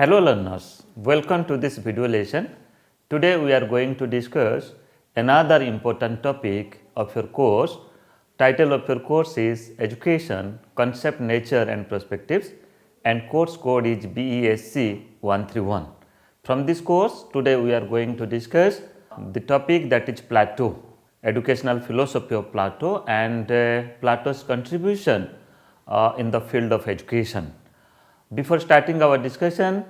Hello learners, welcome to this video lesson. Today we are going to discuss another important topic of your course. Title of your course is Education, Concept, Nature and Perspectives, and course code is BESC 131. From this course, today we are going to discuss the topic that is Plato, educational philosophy of Plato and Plato's contribution in the field of education. Before starting our discussion,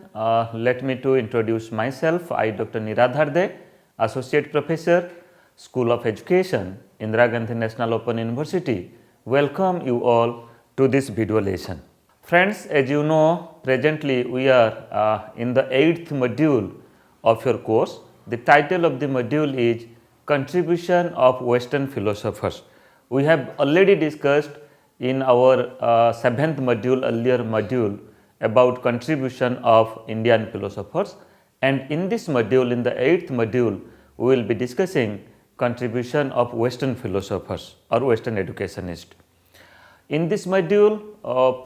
let me to introduce myself. I Dr. Niradhar De, Associate Professor, School of Education, Indira Gandhi National Open University. Welcome you all to this video lesson. Friends, as you know, presently we are in the 8th module of your course. The title of the module is Contribution of Western Philosophers. We have already discussed in our 7th module, earlier module, about contribution of Indian philosophers, and in this module, in the 8th module, we will be discussing contribution of Western philosophers or Western educationists. In this module,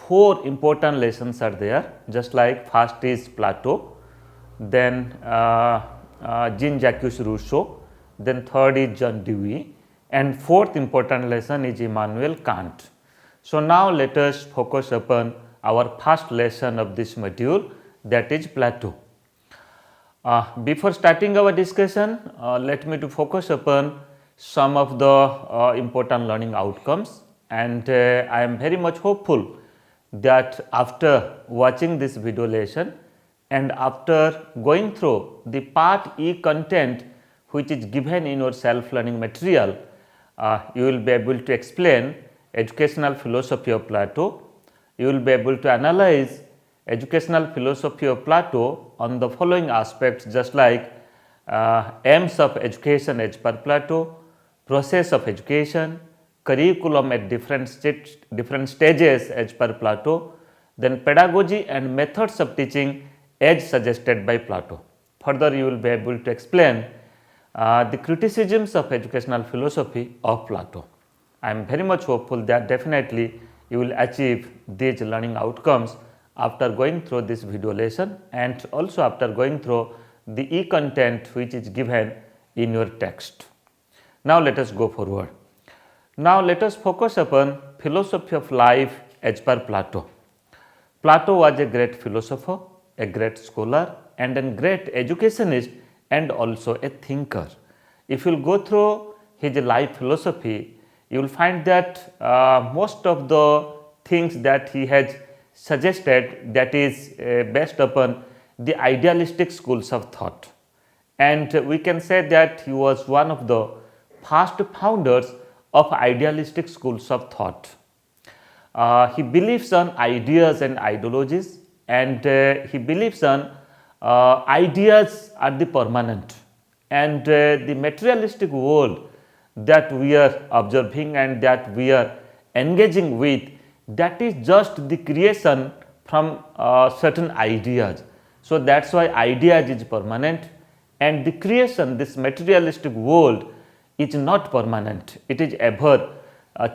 4 important lessons are there, just like first is Plato, then Jean-Jacques Rousseau, then third is John Dewey, and fourth important lesson is Immanuel Kant. So now let us focus upon our first lesson of this module, that is Plato. Before starting our discussion, let me to focus upon some of the important learning outcomes, and I am very much hopeful that after watching this video lesson and after going through the part E content which is given in your self-learning material, you will be able to explain educational philosophy of Plato. You will be able to analyze educational philosophy of Plato on the following aspects, just like aims of education as per Plato, process of education, curriculum at different stages as per Plato, then pedagogy and methods of teaching as suggested by Plato. Further, you will be able to explain the criticisms of educational philosophy of Plato. I am very much hopeful that definitely you will achieve these learning outcomes after going through this video lesson and also after going through the e-content which is given in your text. Now let us go forward. Now let us focus upon philosophy of life as per Plato. Plato was a great philosopher, a great scholar and a great educationist and also a thinker. If you will go through his life philosophy, you will find that most of the things that he has suggested, that is based upon the idealistic schools of thought, and we can say that he was one of the first founders of idealistic schools of thought. He believes on ideas and ideologies, and he believes on ideas are the permanent, and the materialistic world that we are observing and that we are engaging with, that is just the creation from certain ideas. So that's why ideas is permanent, and the creation, this materialistic world, is not permanent. It is ever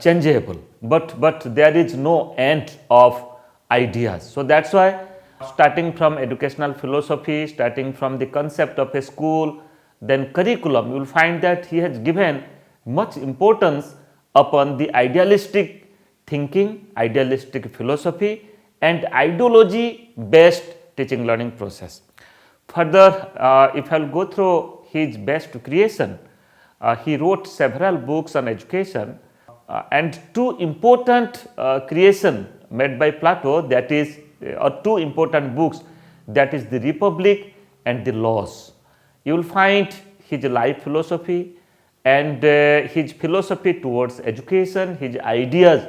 changeable, but there is no end of ideas. So that's why starting from educational philosophy, starting from the concept of a school, then curriculum, you will find that he has given much importance upon the idealistic thinking, idealistic philosophy and ideology based teaching learning process. Further, if I will go through his best creation, he wrote several books on education, and 2 important creation made by Plato, that is, or 2 important books, that is the Republic and the Laws. You will find his life philosophy and his philosophy towards education, his ideas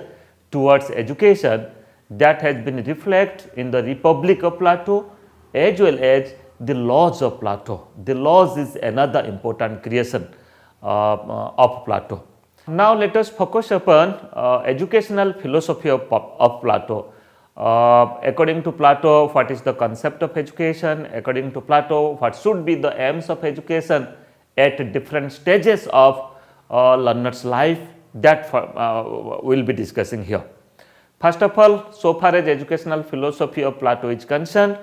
towards education, that has been reflected in the Republic of Plato as well as the Laws of Plato. The Laws is another important creation of Plato. Now let us focus upon educational philosophy of Plato. According to Plato, what is the concept of education? According to Plato, what should be the aims of education at different stages of learner's life? That we will be discussing here. First of all, so far as educational philosophy of Plato is concerned,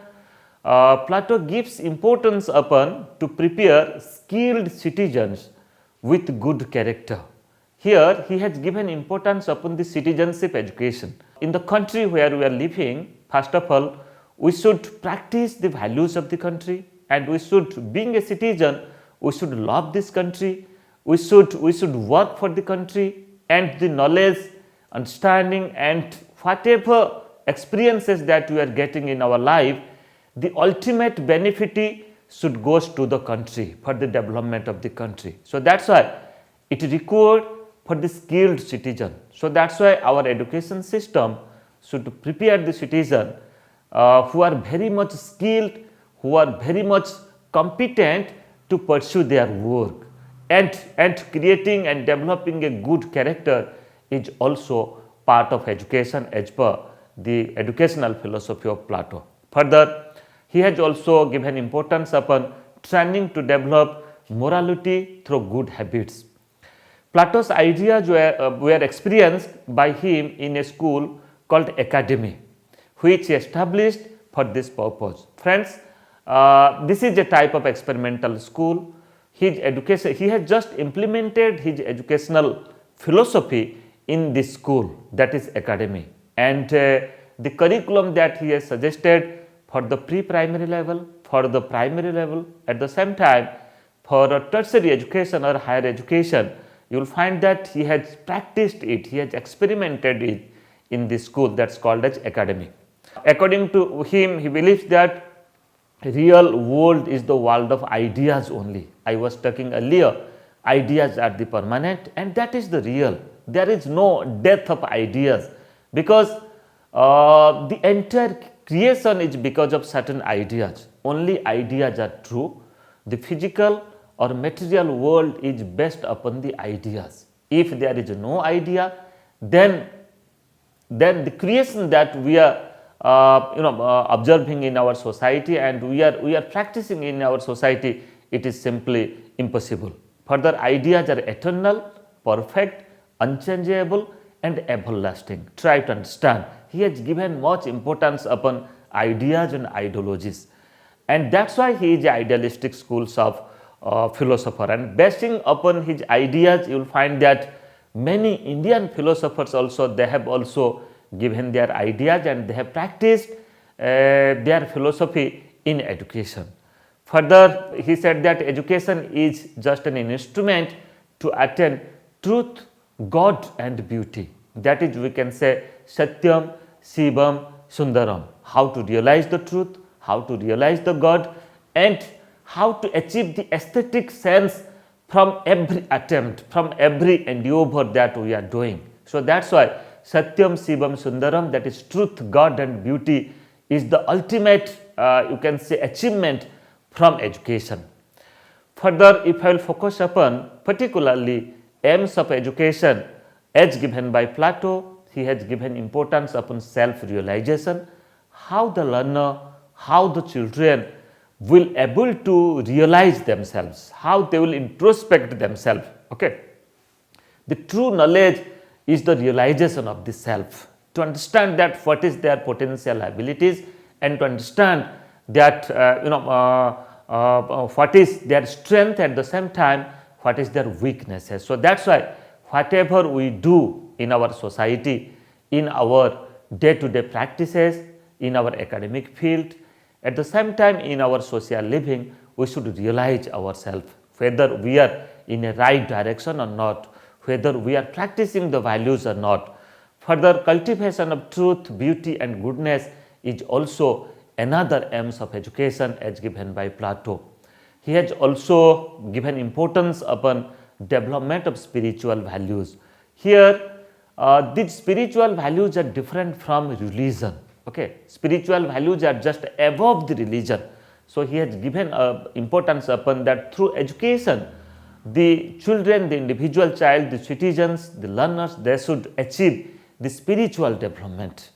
Plato gives importance upon to prepare skilled citizens with good character. Here he has given importance upon the citizenship education. In the country where we are living, first of all, we should practice the values of the country, and we should, being a citizen, we should love this country, we should work for the country, and the knowledge, understanding, and whatever experiences that we are getting in our life, the ultimate benefit should goes to the country for the development of the country. So that's why it is required for the skilled citizen. So that's why our education system should prepare the citizen who are very much skilled, who are very much competent to pursue their work, and creating and developing a good character is also part of education as per the educational philosophy of Plato. Further, he has also given importance upon training to develop morality through good habits. Plato's ideas were experienced by him in a school called academy, which he established for this purpose. Friends, this is a type of experimental school. His education, he has just implemented his educational philosophy in this school, that is academy, and the curriculum that he has suggested for the pre-primary level, for the primary level, at the same time for a tertiary education or higher education, you will find that he has practiced it, he has experimented it in this school that's called as academy. According to him, he believes that real world is the world of ideas only. I was talking earlier, ideas are the permanent, and that is the real. There is no death of ideas, because the entire creation is because of certain ideas. Only ideas are true. The physical or material world is based upon the ideas. If there is no idea, then the creation that we are observing in our society and we are practicing in our society, it is simply impossible. Further, ideas are eternal, perfect, unchangeable, and everlasting. Try to understand. He has given much importance upon ideas and ideologies, and that's why he is idealistic schools of philosopher. And basing upon his ideas, you will find that many Indian philosophers also, they have also given their ideas and they have practiced their philosophy in education. Further, he said that education is just an instrument to attain truth, God, and beauty. That is, we can say, Satyam, Shivam, Sundaram. How to realize the truth, how to realize the God, and how to achieve the aesthetic sense from every attempt, from every endeavor that we are doing. So that's why Satyam, Shivam, Sundaram, that is truth, God, and beauty, is the ultimate, you can say, achievement from education. Further, if I will focus upon particularly aims of education as given by Plato, he has given importance upon self-realization, how the learner, how the children will able to realize themselves, how they will introspect themselves. Okay, the true knowledge is the realization of the self, to understand that what is their potential abilities, and to understand that what is their strength, at the same time what is their weaknesses. So that's why whatever we do in our society, in our day-to-day practices, in our academic field, at the same time in our social living, we should realize ourselves, whether we are in a right direction or not, whether we are practicing the values or not. Further, cultivation of truth, beauty, and goodness is also another aims of education as given by Plato. He has also given importance upon development of spiritual values. Here, these spiritual values are different from religion. Okay, spiritual values are just above the religion. So he has given importance upon that through education, the children, the individual child, the citizens, the learners, they should achieve the spiritual development.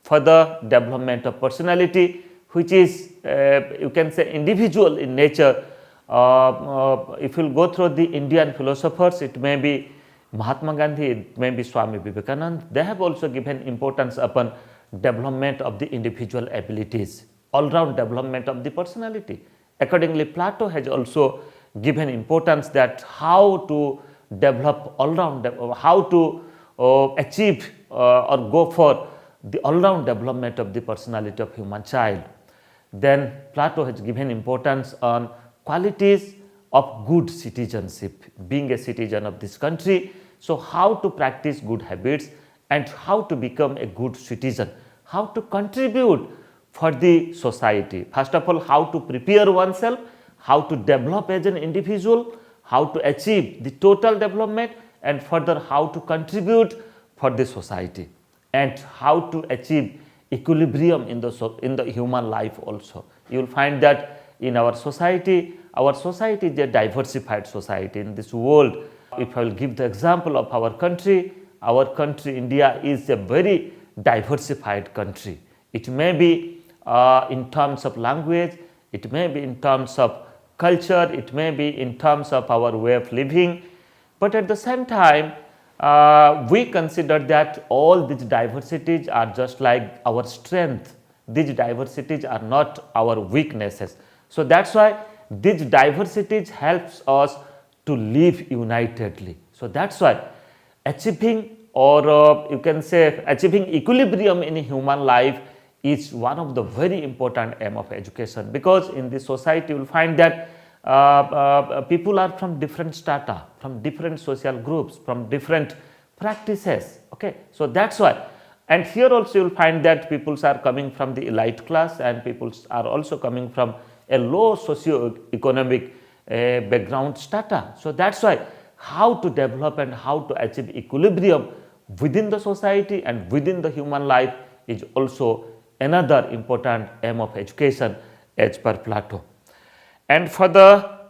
Further, development of personality, which is you can say individual in nature. If you go through the Indian philosophers, it may be Mahatma Gandhi, it may be Swami Vivekananda, they have also given importance upon development of the individual abilities. all-round development of the personality. Accordingly, Plato has also given importance that how to develop all-round, how to achieve or go for the all-round development of the personality of human child. Then Plato has given importance on qualities of good citizenship, being a citizen of this country. So how to practice good habits and how to become a good citizen, how to contribute for the society. First of all, how to prepare oneself, how to develop as an individual, how to achieve the total development, and further how to contribute for the society, and how to achieve equilibrium in the human life also. You will find that in our society is a diversified society. In this world, if I will give the example of our country India is a very diversified country. It may be in terms of language, it may be in terms of culture, it may be in terms of our way of living, but at the same time we consider that all these diversities are just like our strength. These diversities are not our weaknesses. So that's why these diversities helps us to live unitedly. So that's why achieving, or you can say achieving equilibrium in human life is one of the very important aim of education, because in this society you will find that people are from different strata, from different social groups, from different practices. Okay, so that's why. And here also you will find that people are coming from the elite class and people are also coming from a low socio-economic background strata. So that's why how to develop and how to achieve equilibrium within the society and within the human life is also another important aim of education as per Plato. And further,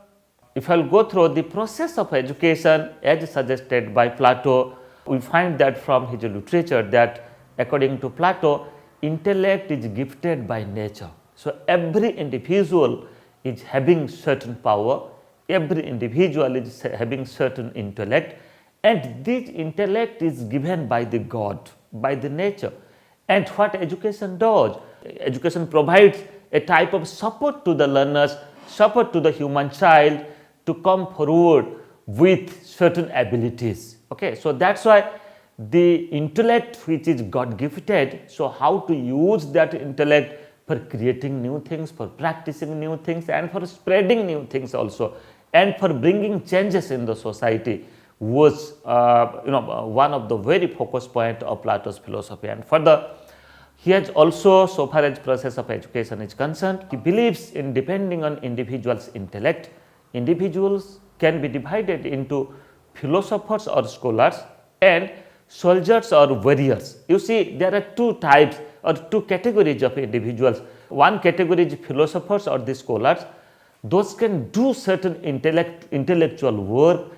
if I will go through the process of education as suggested by Plato, we find that from his literature that according to Plato, intellect is gifted by nature. So every individual is having certain power, every individual is having certain intellect, and this intellect is given by the God, by the nature. And what education does? Education provides a type of support to the learners, support to the human child to come forward with certain abilities. Okay, so that's why the intellect which is God gifted, so how to use that intellect for creating new things, for practicing new things, and for spreading new things also, and for bringing changes in the society was one of the very focus point of Plato's philosophy. And further, he has also, so far as process of education is concerned, he believes in depending on individuals' intellect. Individuals can be divided into philosophers or scholars and soldiers or warriors. You see, there are two types or two categories of individuals. One category is philosophers or the scholars. Those can do certain intellectual work,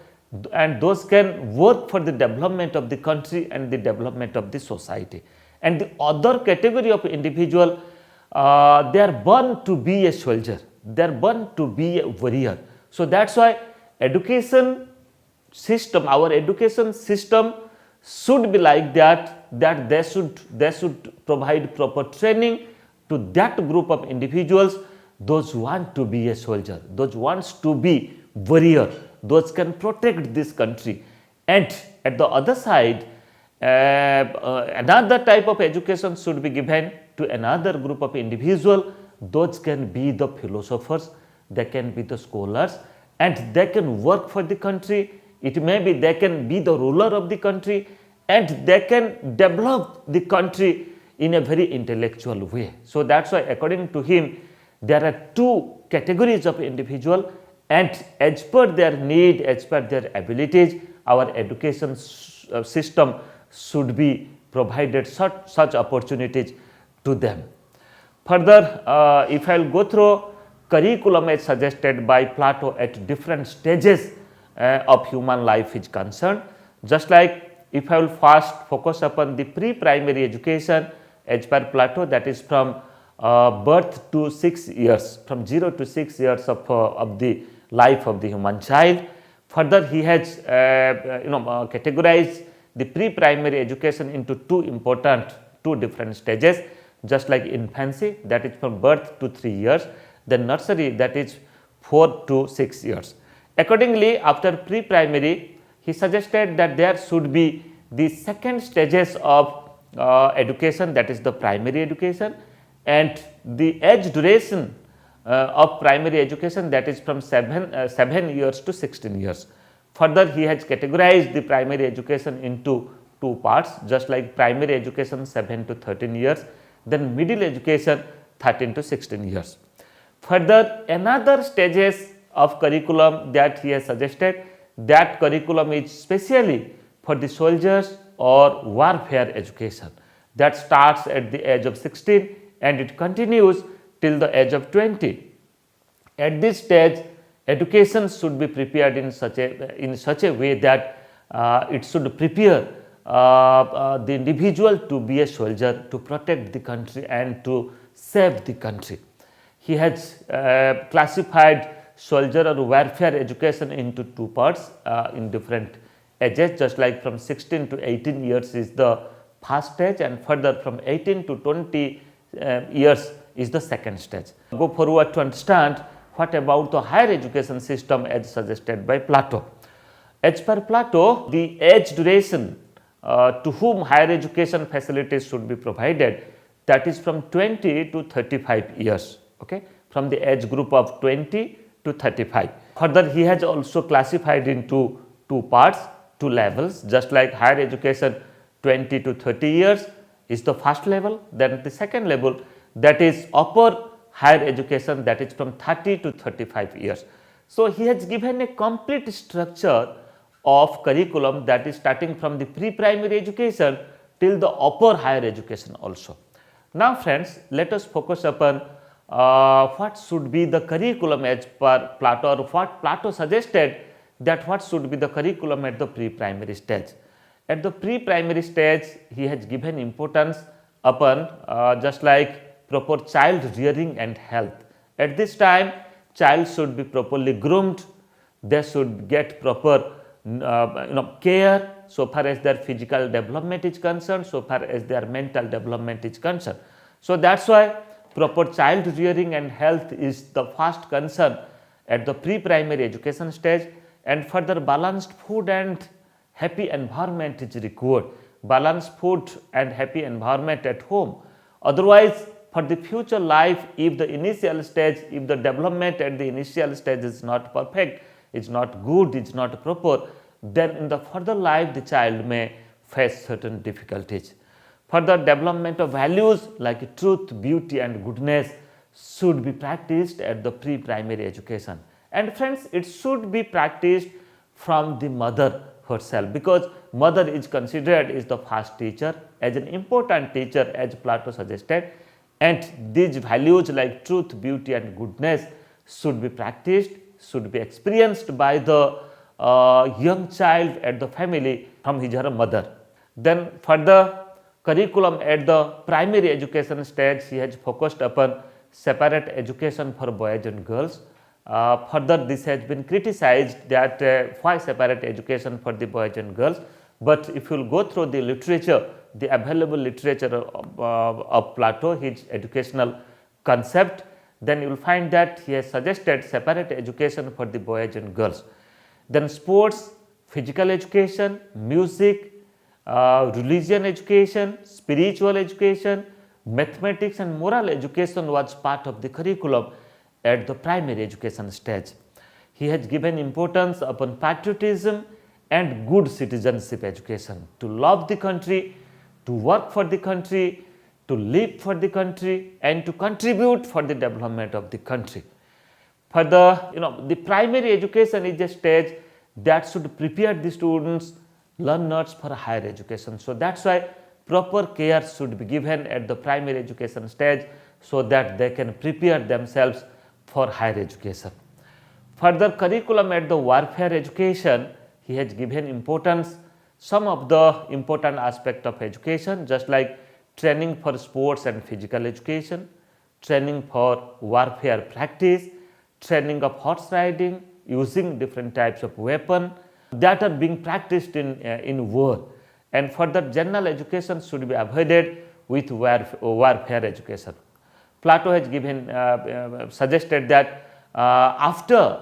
and those can work for the development of the country and the development of the society. And the other category of individual, they are born to be a soldier, they are born to be a warrior. So that's why education system, our education system should be like that they should provide proper training to that group of individuals, those who want to be a soldier, those wants to be warrior, those can protect this country. And at the other side, another type of education should be given to another group of individual. Those can be the philosophers, they can be the scholars, and they can work for the country. It may be they can be the ruler of the country, and they can develop the country in a very intellectual way. So that's why according to him, there are two categories of individual, and as per their need, as per their abilities, our education system should be provided such opportunities to them. Further, if I will go through curriculum as suggested by Plato at different stages of human life is concerned, just like if I will first focus upon the pre-primary education as per Plato, that is from birth to 6 years, from 0 to 6 years of the life of the human child. Further, he has categorized the pre-primary education into two different stages. just like infancy, that is from birth to 3 years, then nursery, that is 4 to 6 years. Accordingly, after pre-primary, he suggested that there should be the second stages of education, that is the primary education, and the age duration of primary education, that is from 7 years to 16 years. Further, he has categorized the primary education into two parts, just like primary education 7 to 13 years, then middle education 13 to 16 years. Further, another stages of curriculum that he has suggested, that curriculum is specially for the soldiers or warfare education, that starts at the age of 16 and it continues till the age of 20. At this stage, education should be prepared in such a way that it should prepare the individual to be a soldier, to protect the country and to save the country. He has classified soldier or warfare education into two parts in different ages, just like from 16 to 18 years is the first stage, and further from 18 to 20 years is the second stage. Go forward to understand what about the higher education system as suggested by Plato. As per Plato, the age duration to whom higher education facilities should be provided, that is from 20 to 35 years, okay, from the age group of 20 to 35. Further, he has also classified into two parts, two levels, just like higher education 20 to 30 years is the first level, then the second level, that is upper higher education, that is from 30 to 35 years. So, he has given a complete structure of curriculum that is starting from the pre-primary education till the upper higher education also. Now friends, let us focus upon what should be the curriculum as per Plato, or what Plato suggested that what should be the curriculum at the pre-primary stage. At the pre-primary stage, he has given importance upon just like proper child rearing and health. At this time, child should be properly groomed, they should get proper care so far as their physical development is concerned, so far as their mental development is concerned. So that's why proper child rearing and health is the first concern at the pre-primary education stage, and further balanced food and happy environment is required. Balanced food and happy environment at home. Otherwise, for the future life, if the initial stage, if the development at the initial stage is not perfect, is not good, is not proper, then in the further life the child may face certain difficulties. Further development of values like truth, beauty and goodness should be practiced at the pre-primary education. And friends, it should be practiced from the mother herself, because mother is considered as the first teacher, as an important teacher as Plato suggested, and these values like truth, beauty and goodness should be practiced, should be experienced by the young child at the family from his or her mother. Then further curriculum at the primary education stage, he has focused upon separate education for boys and girls. Further, this has been criticized that why separate education for the boys and girls, but if you will go through the literature, the available literature of Plato, his educational concept, then you will find that he has suggested separate education for the boys and girls. Then sports, physical education, music, religion education, spiritual education, mathematics and moral education was part of the curriculum at the primary education stage. He has given importance upon patriotism and good citizenship education, to love the country, to work for the country, to live for the country and to contribute for the development of the country. For the primary education is a stage that should prepare the students, learners for higher education. So that's why proper care should be given at the primary education stage so that they can prepare themselves for higher education. Further curriculum at the warfare education, he has given importance, some of the important aspect of education, just like training for sports and physical education, training for warfare practice, training of horse riding, using different types of weapon that are being practiced in war. And further general education should be avoided with warfare education. Plato has given suggested that after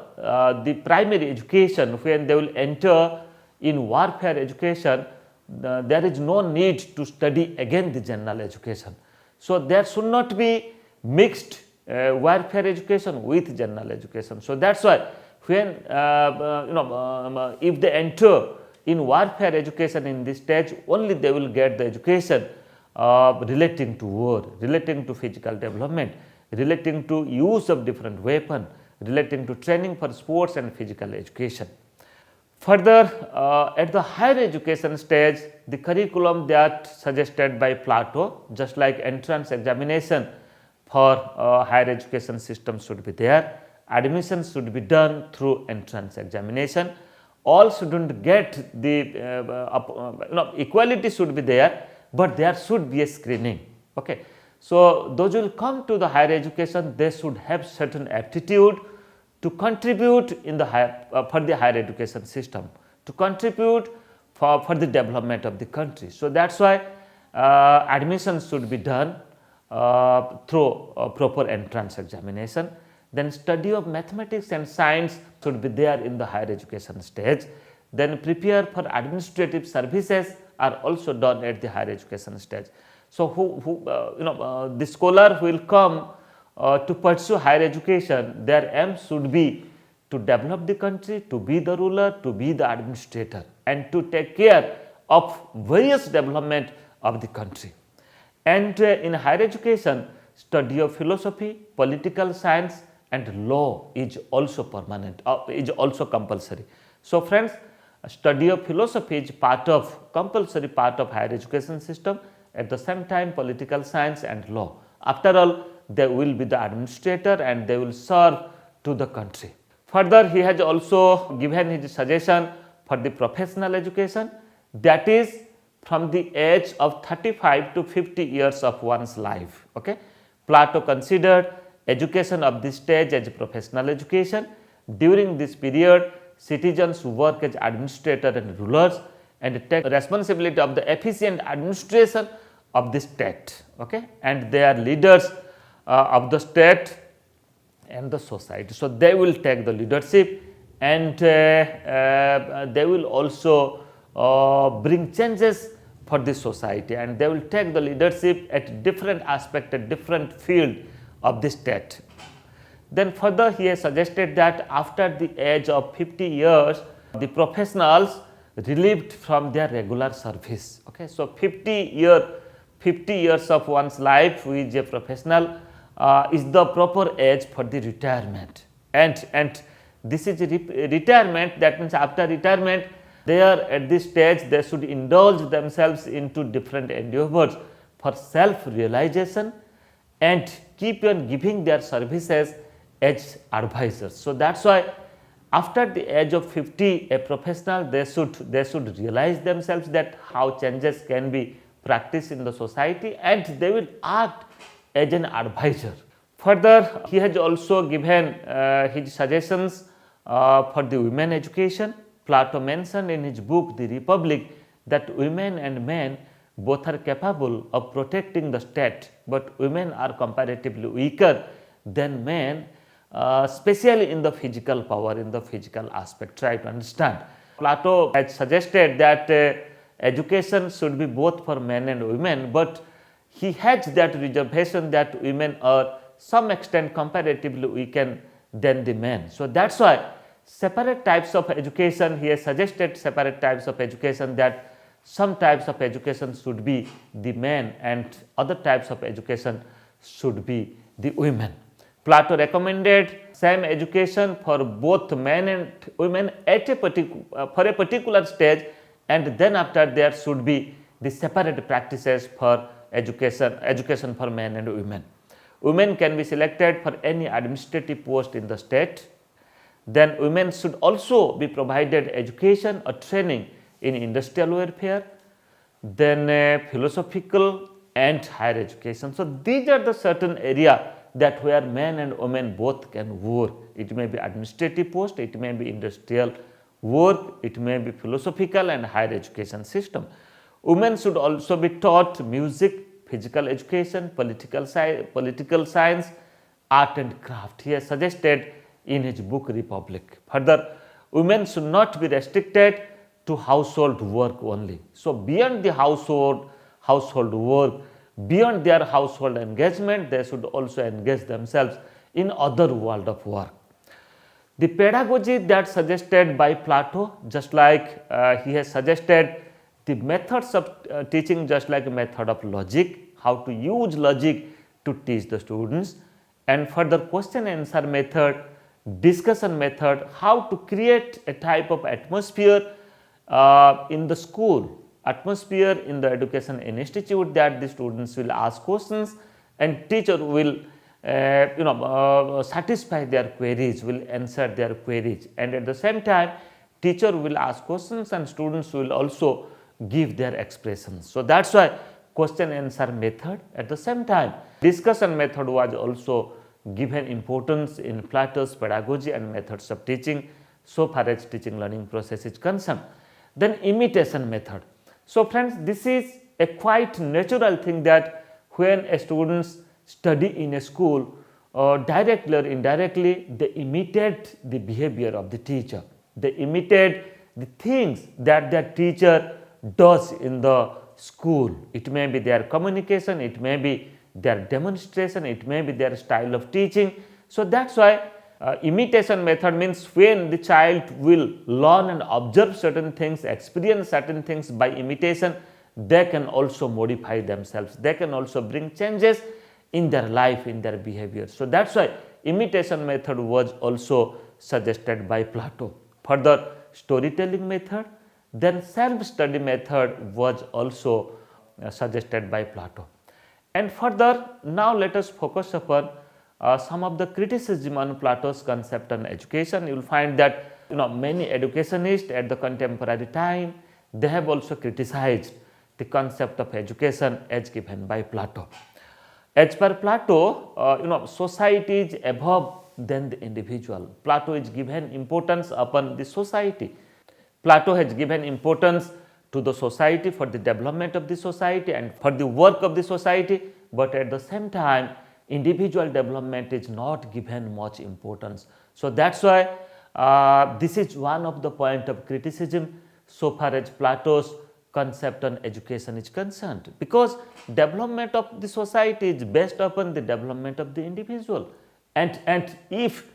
the primary education, when they will enter in warfare education, there is no need to study again the general education. So there should not be mixed warfare education with general education. So that's why when if they enter in warfare education in this stage, only they will get the education relating to war, relating to physical development, relating to use of different weapons, relating to training for sports and physical education. Further, at the higher education stage, the curriculum that suggested by Plato, just like entrance examination for higher education system should be there, admission should be done through entrance examination. All students get the equality should be there, but there should be a screening. Okay. So those who will come to the higher education, they should have certain aptitude to contribute in the for the higher education system, to contribute for the development of the country. So that's why admission should be done through proper entrance examination. Then study of mathematics and science should be there in the higher education stage. Then prepare for administrative services are also done at the higher education stage. So the scholar who will come to pursue higher education, their aim should be to develop the country, to be the ruler, to be the administrator, and to take care of various development of the country. And in higher education, study of philosophy, political science and law is also permanent, is also compulsory. So friends, study of philosophy is compulsory part of higher education system. At the same time, political science and law. After all, they will be the administrator and they will serve to the country. Further, he has also given his suggestion for the professional education, that is from the age of 35 to 50 years of one's life. Okay? Plato considered education of this stage as professional education. During this period, citizens work as administrators and rulers and take responsibility of the efficient administration of the state. Okay? And they are leaders of the state and the society. So they will take the leadership and they will also bring changes for the society, and they will take the leadership at different aspect, at different field of the state. Then further he has suggested that after the age of 50 years, the professionals relieved from their regular service. Okay? So 50 years of one's life who is a professional is the proper age for the retirement, and this is retirement, that means after retirement they are at this stage they should indulge themselves into different endeavors for self realization and keep on giving their services as advisors. So that's why after the age of 50, a professional they should realize themselves that how changes can be practiced in the society, and they will act as an advisor. Further, he has also given his suggestions for the women education. Plato mentioned in his book The Republic that women and men both are capable of protecting the state, but women are comparatively weaker than men, especially in the physical power, in the physical aspect. Try to understand. Plato has suggested that education should be both for men and women, but he has that reservation that women are some extent comparatively weaker than the men. So that's why separate types of education, he has suggested separate types of education, that some types of education should be the men and other types of education should be the women. Plato recommended same education for both men and women at for a particular stage, and then after there should be the separate practices for education for men and women. Women can be selected for any administrative post in the state. Then women should also be provided education or training in industrial warfare, then philosophical and higher education. So these are the certain area that where men and women both can work. It may be administrative post, it may be industrial work, it may be philosophical and higher education system. Women should also be taught music, physical education, political science, art and craft. He has suggested in his book Republic. Further, women should not be restricted to household work only. So, beyond the household work, beyond their household engagement, they should also engage themselves in other world of work. The pedagogy that suggested by Plato, just like he has suggested the methods of teaching, just like a method of logic, how to use logic to teach the students, and further question answer method, discussion method, how to create a type of atmosphere in the school, atmosphere in the education institute, that the students will ask questions and teacher will satisfy their queries, will answer their queries, and at the same time teacher will ask questions and students will also give their expressions. So, that is why question answer method. At the same time, discussion method was also given importance in Plato's pedagogy and methods of teaching, so far as teaching learning process is concerned. Then imitation method. So, friends, this is a quite natural thing that when a students study in a school, directly or indirectly, they imitate the behavior of the teacher. They imitate the things that their teacher does in the school. It may be their communication, it may be their demonstration, it may be their style of teaching. So, that is why imitation method means when the child will learn and observe certain things, experience certain things by imitation, they can also modify themselves, they can also bring changes in their life, in their behavior. So, that is why imitation method was also suggested by Plato. Further, storytelling method, then self-study method was also suggested by Plato. And further, now let us focus upon some of the criticism on Plato's concept on education. You will find that many educationists at the contemporary time, they have also criticized the concept of education as given by Plato. As per Plato, society is above than the individual. Plato is given importance upon the society. Plato has given importance to the society for the development of the society and for the work of the society, but at the same time individual development is not given much importance. So, that is why this is one of the point of criticism so far as Plato's concept on education is concerned, because development of the society is based upon the development of the individual, and if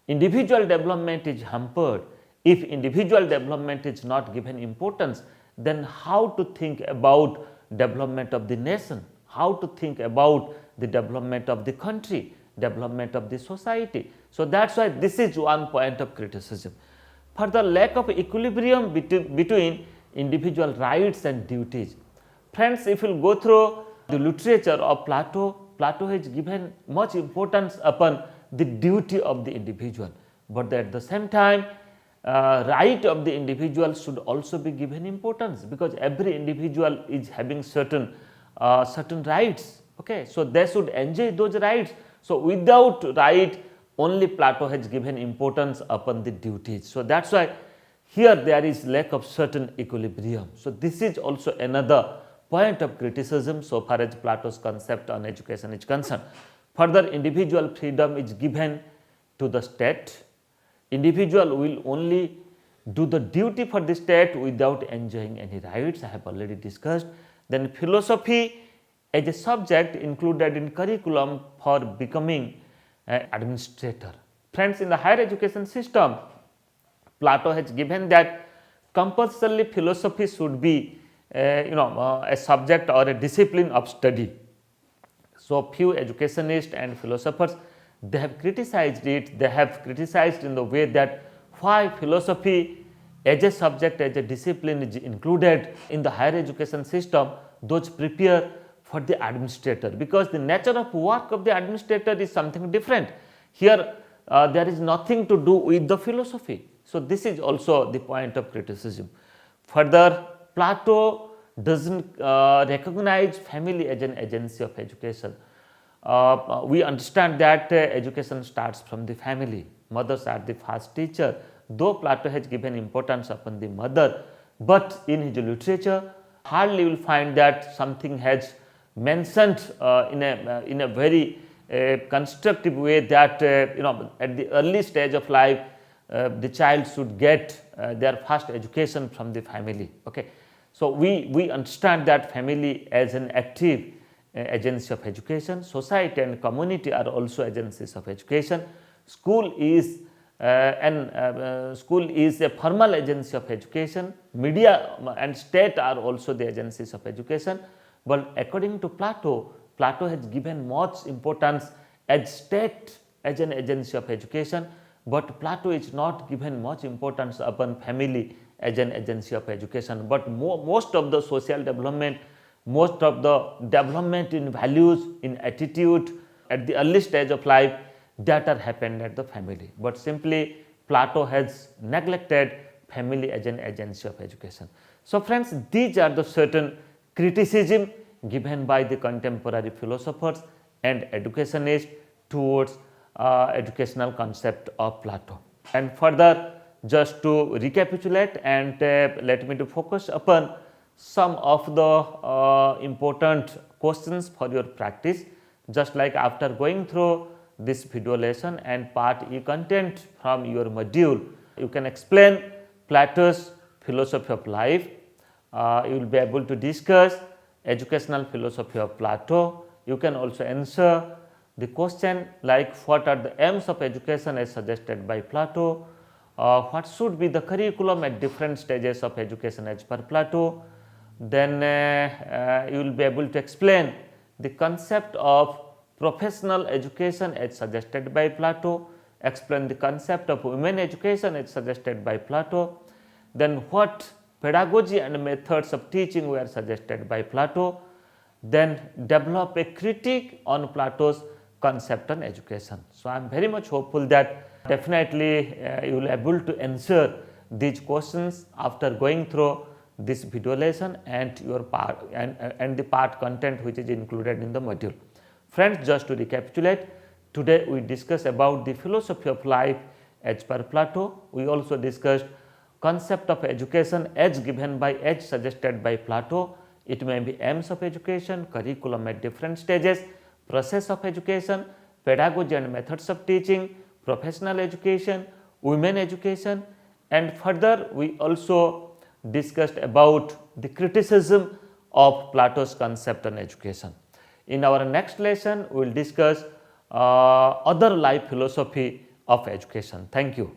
individual development is hampered, if individual development is not given importance, then how to think about development of the nation, how to think about the development of the country, development of the society. So, that is why this is one point of criticism. For the lack of equilibrium between individual rights and duties. Friends, if you will go through the literature of Plato, Plato has given much importance upon the duty of the individual, but at the same time right of the individual should also be given importance, because every individual is having certain rights. Okay, so they should enjoy those rights. So, without right, only Plato has given importance upon the duties. So, that is why here there is lack of certain equilibrium. So, this is also another point of criticism so far as Plato's concept on education is concerned. Further, individual freedom is given to the state. Individual will only do the duty for the state without enjoying any rights. I have already discussed. Then philosophy as a subject included in curriculum for becoming an administrator. Friends, in the higher education system, Plato has given that compulsorily philosophy should be a subject or a discipline of study. So, few educationists and philosophers, they have criticized it. They have criticized in the way that why philosophy as a subject, as a discipline is included in the higher education system, those prepare for the administrator, because the nature of work of the administrator is something different. Here there is nothing to do with the philosophy. So, this is also the point of criticism. Further, Plato does not recognize family as an agency of education. We understand that education starts from the family. Mothers are the first teacher, though Plato has given importance upon the mother, but in his literature hardly you will find that something has mentioned in a very constructive way that at the early stage of life the child should get their first education from the family. Okay, so we understand that family as an active agency of education. Society and community are also agencies of education. School is school is a formal agency of education. Media and state are also the agencies of education. But according to Plato, Plato has given much importance as state as an agency of education, but Plato is not given much importance upon family as an agency of education. But most of the social development, most of the development in values, in attitude at the early stage of life, that are happened at the family. But simply Plato has neglected family as an agency of education. So friends, these are the certain criticism given by the contemporary philosophers and educationists towards educational concept of Plato. And further, just to recapitulate and let me to focus upon some of the important questions for your practice. Just like after going through this video lesson and part E content from your module, you can explain Plato's philosophy of life. You will be able to discuss educational philosophy of Plato. You can also answer the question like what are the aims of education as suggested by Plato, what should be the curriculum at different stages of education as per Plato. Then you will be able to explain the concept of professional education as suggested by Plato, explain the concept of women education as suggested by Plato, then what pedagogy and methods of teaching were suggested by Plato, then develop a critique on Plato's concept on education. So, I am very much hopeful that definitely you will be able to answer these questions after going through this video lesson and your part and the part content which is included in the module. Friends, just to recapitulate, today we discussed about the philosophy of life as per Plato. We also discussed concept of education as given by, as suggested by Plato. It may be aims of education, curriculum at different stages, process of education, pedagogy and methods of teaching, professional education, women education, and further we also discussed about the criticism of Plato's concept on education. In our next lesson, we will discuss other life philosophy of education. Thank you.